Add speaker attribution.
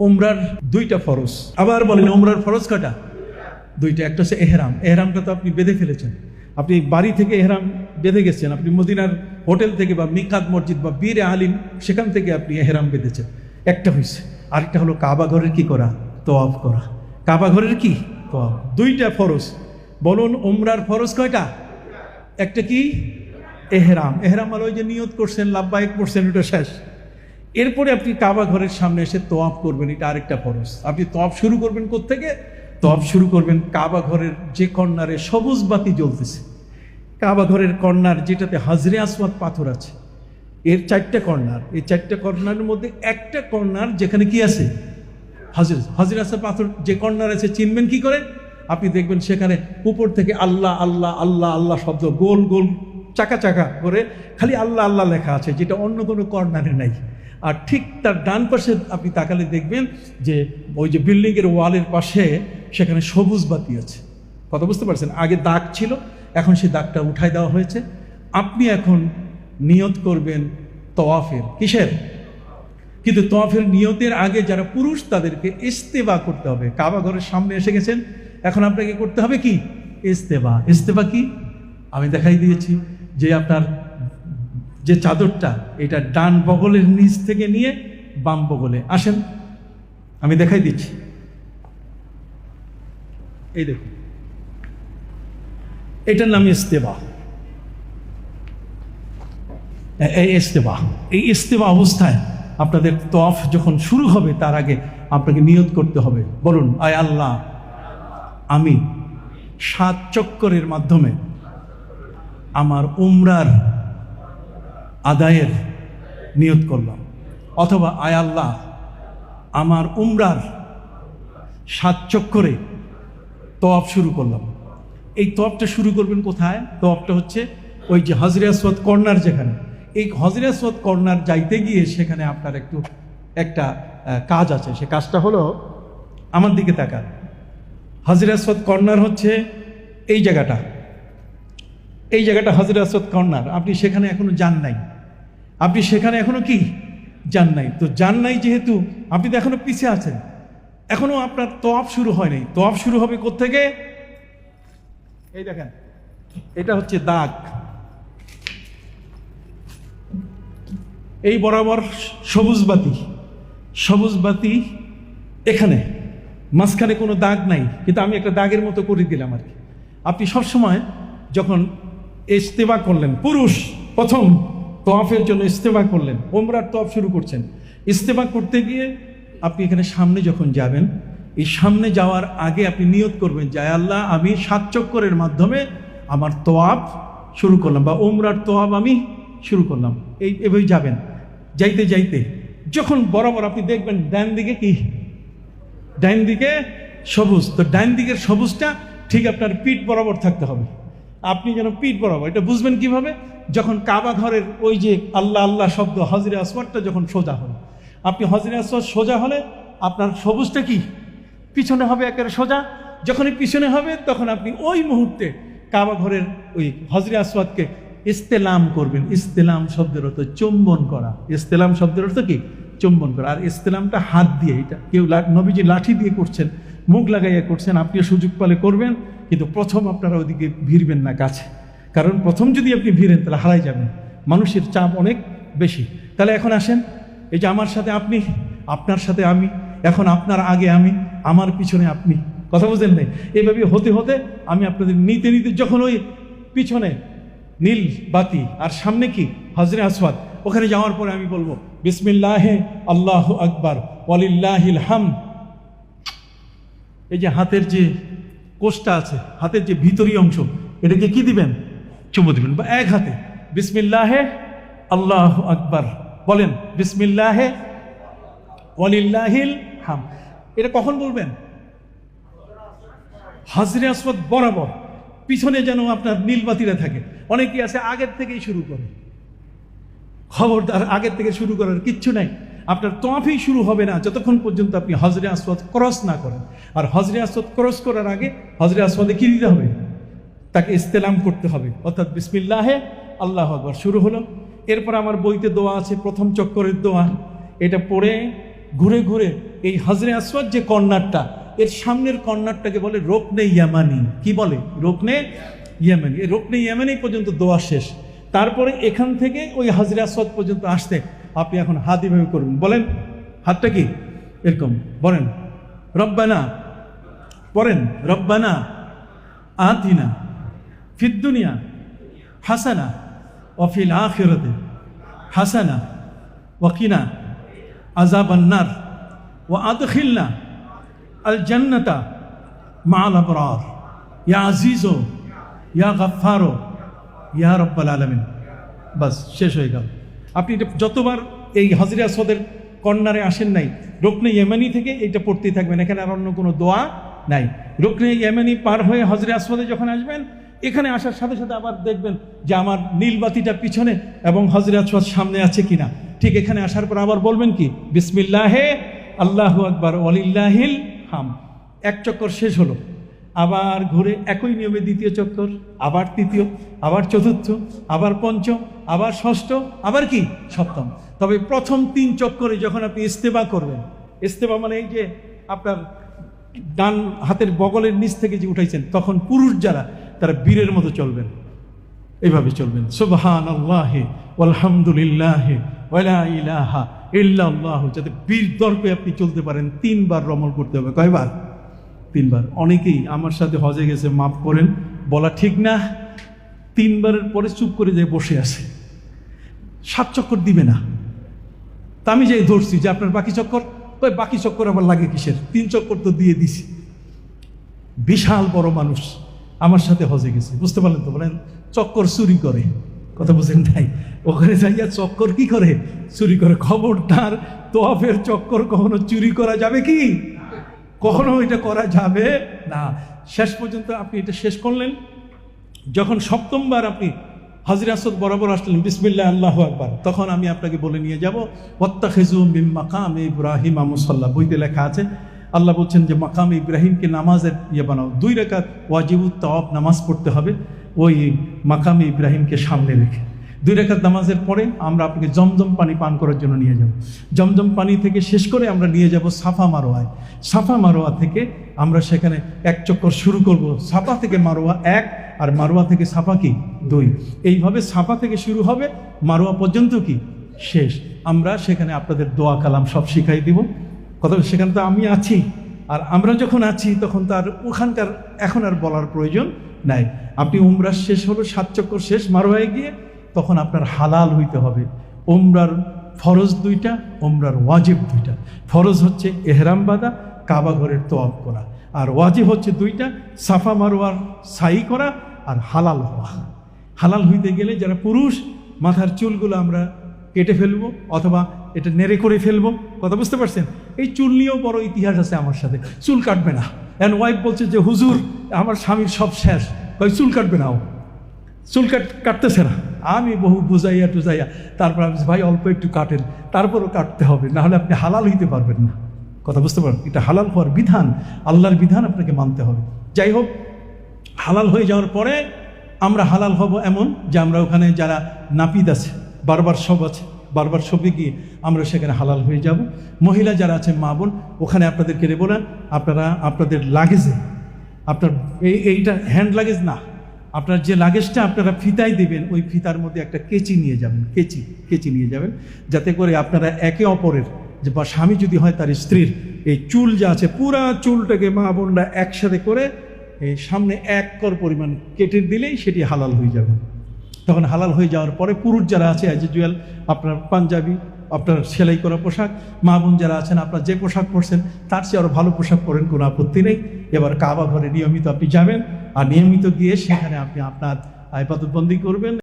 Speaker 1: উমরার দুইটা ফরজ। আবার বলেন উমরার ফরজ কটা? দুইটা। একটা হচ্ছে এহরাম। এহরামটা তো আপনি বেঁধে ফেলেছেন, আপনি বাড়ি থেকে এহরাম বেঁধে গেছেন, আপনি মদিনার হোটেল থেকে বা মিকাত মসজিদ বা বীর আলিম সেখান থেকে আপনি এহরাম বেঁধেছেন, একটা হয়েছে। আরেকটা হলো কাবা ঘরের কি করা? তওয়াফ করা। কাবা ঘরের কি? তওয়াফ। দুইটা ফরজ। বলুন উমরার ফরজ কয়টা? একটা কি? এহরাম। এহরাম আর ওই যে নিয়ত করছেন, লাব্বাইক করছেন, ওটা শেষ। এরপরে আপনি কাবা ঘরের সামনে এসে তওয়াফ করবেন, এটা আরেকটা ফরজ। আপনি তওয়াফ শুরু করবেন কোত্থেকে? তওয়াফ শুরু করবেন কাবা ঘরের যে কর্নারে সবুজ বাতি জ্বলতেছে, কাবা ঘরের কর্নার যেটাতে হাজরে আসওয়াদ পাথর আছে, এর 4টা কর্নার। এই 4টা কর্নারের মধ্যে একটা কর্নার যেখানে কি আছে? হাজরে আসওয়াদ পাথর যে কর্নার আছে চিনবেন কি করে? আপনি দেখবেন সেখানে উপর থেকে আল্লাহ আল্লাহ আল্লাহ আল্লাহ শব্দ গোল গোল চাকা চাকা করে খালি আল্লাহ আল্লাহ লেখা আছে, যেটা অন্য কোনো কর্নারে নাই। আর ঠিক তার ডান পাশে আপনি তাকালে দেখবেন যে ওই যে বিল্ডিংয়ের ওয়ালের পাশে সেখানে সবুজ বাতি আছে। কথা বুঝতে পারছেন? আগে দাগ ছিল, এখন সেই দাগটা উঠাই দেওয়া হয়েছে। আপনি এখন নিয়ত করবেন তওয়াফের। কিসের? কিন্তু তওয়াফের নিয়তের আগে যারা পুরুষ তাদেরকে ইস্তেবা করতে হবে। কাবা ঘরের সামনে এসে গেছেন, এখন আপনাকে করতে হবে কি? ইস্তেবা। ইস্তেবা কি? আমি দেখাই দিয়েছি যে আপনার যে চাদরটা, এটা ডান বগলের নিচ থেকে নিয়ে বাম বগলে আসেন, আমি দেখাই দিচ্ছি। এই দেখুন, এটার নাম ইস্তেবা। এই ইস্তেবা, এই ইস্তেবা অবস্থায় আপনাদের তওয়াফ যখন শুরু হবে তার আগে আপনাকে নিয়ত করতে হবে। বলুন, আয় আল্লাহ, আমি 7 চক্করের মাধ্যমে আমার উমরার আদায়ের নিয়ত করলাম। অথবা আয় আল্লাহ, আমার উমরার 7 চক্করে তওয়াফ শুরু করলাম। এই তওয়াফটা শুরু করবেন কোথায়? তওয়াফটা হচ্ছে ওই যে হাজরে আসওয়াদ কর্নার, যেখানে এই হাজরে আসওয়াদ কর্নার যাইতে গিয়ে সেখানে আপনার একটা কাজ আছে। সে কাজটা হলো, আমার দিকে তাকান। হাজরে আসওয়াদ কর্নার হচ্ছে এই জায়গাটা, এই জায়গাটা হাজরে আসওয়াদ কর্নার। আপনি সেখানে এখনো যান নাই, আপনি সেখানে এখনো কি যান নাই। তো যান নাই যেহেতু, আপনি তো এখনো পিছিয়ে আছেন, এখনো আপনার তওয়াফ শুরু হয়নি। তওয়াফ শুরু হবে কোত্থেকে? এই দেখেন, এটা হচ্ছে দাগ, এই বরাবর সবুজ বাতি, সবুজ বাতি এখানে, মাঝখানে কোনো দাগ নাই, কিন্তু আমি একটা দাগের মতো করে দিলাম আর কি। আপনি সবসময় যখন ইস্তেবা করলেন, পুরুষ প্রথম তওয়াফের জন্য ইস্তেবা করলেন, উমরার তওয়াফ শুরু করছেন, ইস্তেবা করতে গিয়ে আপনি এখানে সামনে যখন যাবেন, এই সামনে যাওয়ার আগে আপনি নিয়ত করবেন যে আল্লাহ, আমি 7 চক্করের মাধ্যমে আমার তওয়াফ শুরু করলাম, বা উমরার তওয়াফ আমি শুরু করলাম। এভাবেই যাবেন। যাইতে যাইতে যখন বরাবর আপনি দেখবেন ডান দিকে কি? ডান দিকে সবুজ। তো ডান দিকের সবুজটা ঠিক আপনার পিঠ বরাবর থাকতে হবে। আপনি যেন পিঠ বরাবর, এটা বুঝবেন কিভাবে? যখন কাবা ঘরের ওই যে আল্লাহ আল্লাহ শব্দ হাজরে আসওয়াদটা যখন সোজা হবে, আপনি হাজরে আসওয়াদ সোজা হলে আপনার সবুজটা কি? পিছনে হবে, একেবারে সোজা। যখনই পিছনে হবে তখন আপনি ওই মুহূর্তে কাবা ঘরের ওই হাজরে আসওয়াদকে ইস্তেলাম করবেন। ইস্তেলাম শব্দের অর্থ চুম্বন করা। ইস্তেলাম শব্দের অর্থ কি? চুম্বন করা। আর ইস্তেলামটা হাত দিয়ে, এটা কেউ নবীজি লাঠি দিয়ে করছেন, মুখ লাগাইয়া করছেন, আপনিও সুযোগ পেলে করবেন, কিন্তু প্রথম আপনারা ওদিকে ভিড়বেন না কাছে, কারণ প্রথম যদি আপনি ভিড়েন তাহলে হারাই যাবেন, মানুষের চাপ অনেক বেশি। তাহলে এখন আসেন, এই যে আমার সাথে আপনি, আপনার সাথে আমি, এখন আপনার আগে আমি, আমার পিছনে আপনি, কথা বুঝেন নাই? এইভাবে হতে হতে আমি আপনাদের নিতে নিতে যখন ওই পিছনে নীল বাতি আর সামনে কি হাজরে আসওয়াদ, ওখানে যাওয়ার পরে আমি বলবো বিসমিল্লাহে আল্লাহু আকবার ওয়ালিল্লাহিল হামদ। এই যে হাতের যে কোষটা আছে, হাতের যে ভিতরি অংশ, এটাকে কি দিবেন? চুমু দিবেন, বা এক হাতে বিসমিল্লাহে আল্লাহু আকবার বলেন, বিসমিল্লাহে ওয়ালিল্লাহিল হামদ। এটা কখন বলবেন? হাজরে আসওয়াদ বরাবর পিছনে যেন আপনার নীলবাতিরা থাকে। অনেকেই আছে আগের থেকেই শুরু করে, খবরদার, আগের থেকে শুরু করার কিচ্ছু নাই। আপনার তওয়াফই শুরু হবে না যতক্ষণ পর্যন্ত আপনি হাজরে আসওয়াদ ক্রস না করেন। আর হাজরে আসওয়াদ ক্রস করার আগে হাজরে আসওয়াদে কি দিতে হবে? তাকে ইস্তেলাম করতে হবে, অর্থাৎ বিসমিল্লাহে আল্লাহু আকবার শুরু হলো। এরপর আমার বইতে দোয়া আছে, প্রথম চক্করের দোয়া, এটা পড়ে ঘুরে ঘুরে এই হাজরে আসওয়াদ যে কর্নারটা, এর সামনের কর্নারটাকে বলে রোকনে ইয়ামানি। কি বলে? রোকনে ইয়ামানি। এই রোকনে ইয়ামানি পর্যন্ত দোয়া শেষ। তারপরে এখান থেকে ওই হাজরে আসওয়াদ পর্যন্ত আসতে আপনি এখন হাত এভাবে করবেন। বলেন হাতটা কি এরকম, বলেন রব্বানা, পড়েন রব্বানা আতিনা ফিদ দুনিয়া হাসানা ওয়া ফিল আখিরাতি হাসানা ওয়া কিনা আযাবান নার ওয়া আদখিলনা আল জান্নাতা মা'আল আবরার ইয়া আজিজু ইয়া গাফফারু ইয়া রাব্বাল আলামিন। বাস, শেষ হয়ে গেল। আপনি এটা যতবার এই হাজরে আসওয়াদের কর্নারে আসেন নাই, রুকনে ইয়েমানি থেকে এইটা পড়তেই থাকবেন। এখানে আর অন্য কোনো দোয়া নাই। রুকনে ইয়েমানি পার হয়ে হাজরে আসওয়াদে যখন আসবেন, এখানে আসার সাথে সাথে আবার দেখবেন যে আমার নীলবাতিটা পিছনে এবং হাজরে আসওয়াদ সামনে আছে কিনা। ঠিক এখানে আসার পর আবার বলবেন কি, বিসমিল্লাহে আল্লাহু আকবার ওয়ালিল্লাহিল হাম। এক চক্কর শেষ হলো, আবার ঘুরে একই নিয়মে দ্বিতীয় চক্কর, আবার তৃতীয়, আবার চতুর্থ, আবার পঞ্চম, আবার ষষ্ঠ, আবার কি সপ্তম। তবে প্রথম 3 চক্করে যখন আপনি ইস্তেবা করবেন, ইস্তেবা মানে এই যে আপনার ডান হাতের বগলের নিচ থেকে যে উঠাইছেন, তখন পুরুষ যারা তারা বীরের মতো চলবেন, এইভাবে চলবেন। সুবহানাল্লাহি ওয়ালহামদুলিল্লাহি ওয়ালা ইলাহা ইল্লাল্লাহ। যাতে বীর দর্পে আপনি চলতে পারেন। 3 বার রমল করতে হবে। কয়বার? 3 বার। অনেকেই আমার সাথে হজে গেছে, মাফ করেন বলা ঠিক না, 3 বারের পরে চুপ করে যেয়ে বসে আছে, 7 চক্কর দিবে না। তা আমি যাই ধরছি যে আপনার বাকি চক্কর, বাকি চক্কর আবার লাগে কিসের? 3 চক্কর তো দিয়ে দিছি। বিশাল বড় মানুষ আমার সাথে হজে গেছে, বুঝতে পারলেন তো? বলেন চক্কর চুরি করে, কথা বুঝেন নাই? ওখানে যাইয়া চক্কর কি করে? চুরি করে। খবরদার, তোয়াফের চক্কর কখনো চুরি করা যাবে কি? কখনো এটা করা যাবে না। শেষ পর্যন্ত আপনি এটা শেষ করলেন। যখন 7ম বার আপনি হাজরে আসওয়াদ বরাবর আসলেন, বিসমিল্লাহ আল্লাহু আকবার, তখন আমি আপনাকে বলে নিয়ে যাব ওয়াত্তাখিযু মিন মাকামি ইব্রাহিম মুসাল্লা। বইতে লেখা আছে, আল্লাহ বলছেন যে মাকামে ইব্রাহিমকে নামাজের বানাও। 2 রাকাত ওয়াজিবুত তাওয়াব নামাজ পড়তে হবে ওই মাকামে ইব্রাহিমকে সামনে রেখে। 2 রাকাত নামাজের পরে আমরা আপনাকে জমজম পানি পান করার জন্য নিয়ে যাব। জমজম পানি থেকে শেষ করে আমরা নিয়ে যাব সাফা মারোয়ায়। সাফা মারোয়া থেকে আমরা সেখানে 1 চক্কর শুরু করব। সাফা থেকে মারোয়া 1 আর মারোয়া থেকে সাফা কি 2। এইভাবে সাফা থেকে শুরু হবে, মারোয়া পর্যন্ত কি শেষ। আমরা সেখানে আপনাদের দোয়া কালাম সব শিখাই দিব। কথা, সেখানে তো আমি আছি, আর আমরা যখন আছি তখন তার ওখানকার এখন আর বলার প্রয়োজন নাই। আপনি উমরা শেষ হলো, 7 চক্কর শেষ মারোয়ায় গিয়ে, তখন আপনার হালাল হইতে হবে। উমরার ফরজ 2টা, উমরার ওয়াজিব 2টা। ফরজ হচ্ছে এহরাম বাঁধা, কাবা ঘরের তোয়াফ করা, আর ওয়াজিব হচ্ছে 2টা, সাফা মারোয়ার সাই করা আর হালাল হওয়া। হালাল হইতে গেলে যারা পুরুষ, মাথার চুলগুলো আমরা কেটে ফেলবো অথবা এটা নেড়ে করে ফেলবো। কথা বুঝতে পারছেন? এই চুল নিয়েও বড় ইতিহাস আছে আমার সাথে। চুল কাটবে না, এন্ড ওয়াইফ বলছে যে হুজুর আমার স্বামীর সব শেষ, চুল কাটবে না, ও চুল কাটতেছে না। আমি বহু বুঝাইয়া টুজাইয়া তারপর আমি ভাই অল্প একটু কাটেন, তারপরও কাটতে হবে, না হলে আপনি হালাল হইতে পারবেন না। কথা বুঝতে পারেন? এটা হালাল হওয়ার বিধান, আল্লাহর বিধান আপনাকে মানতে হবে। যাই হোক, হালাল হয়ে যাওয়ার পরে আমরা হালাল হব এমন যে আমরা ওখানে যারা নাপিত আছে, বারবার সব আছে, বারবার সবে গিয়ে আমরা সেখানে হালাল হয়ে যাব। মহিলা যারা আছে, মা বোন, ওখানে আপনাদেরকে দেবো না। আপনারা আপনাদের লাগেজে, আপনার এইটা হ্যান্ড লাগেজ না, আপনার যে লাগেজটা আপনারা ফিতায় দিবেন, ওই ফিতার মধ্যে একটা কেচি নিয়ে যাবেন, কেচি নিয়ে যাবেন, যাতে করে আপনারা একে অপরের, যে বা স্বামী যদি হয় তার স্ত্রীর এই চুল যা আছে পুরা চুলটাকে মা বোনরা একসাথে করে এই সামনে 1 কর পরিমাণ কেটে দিলেই সেটি হালাল হয়ে যাবে। তখন হালাল হয়ে যাওয়ার পরে পুরুষ যারা আছে অ্যাজ ইউজুয়াল আপনার পাঞ্জাবি, আপনার সেলাই করা পোশাক, মা বোন যারা আছেন আপনার যে পোশাক পরছেন তার চেয়ে আরও ভালো পোশাক পরেন, কোনো আপত্তি নেই। এবার কাবা ঘরে নিয়মিত আপনি যাবেন, আর নিয়মিত গিয়ে সেখানে আপনি আপনার ইবাদতবন্দি করবেন।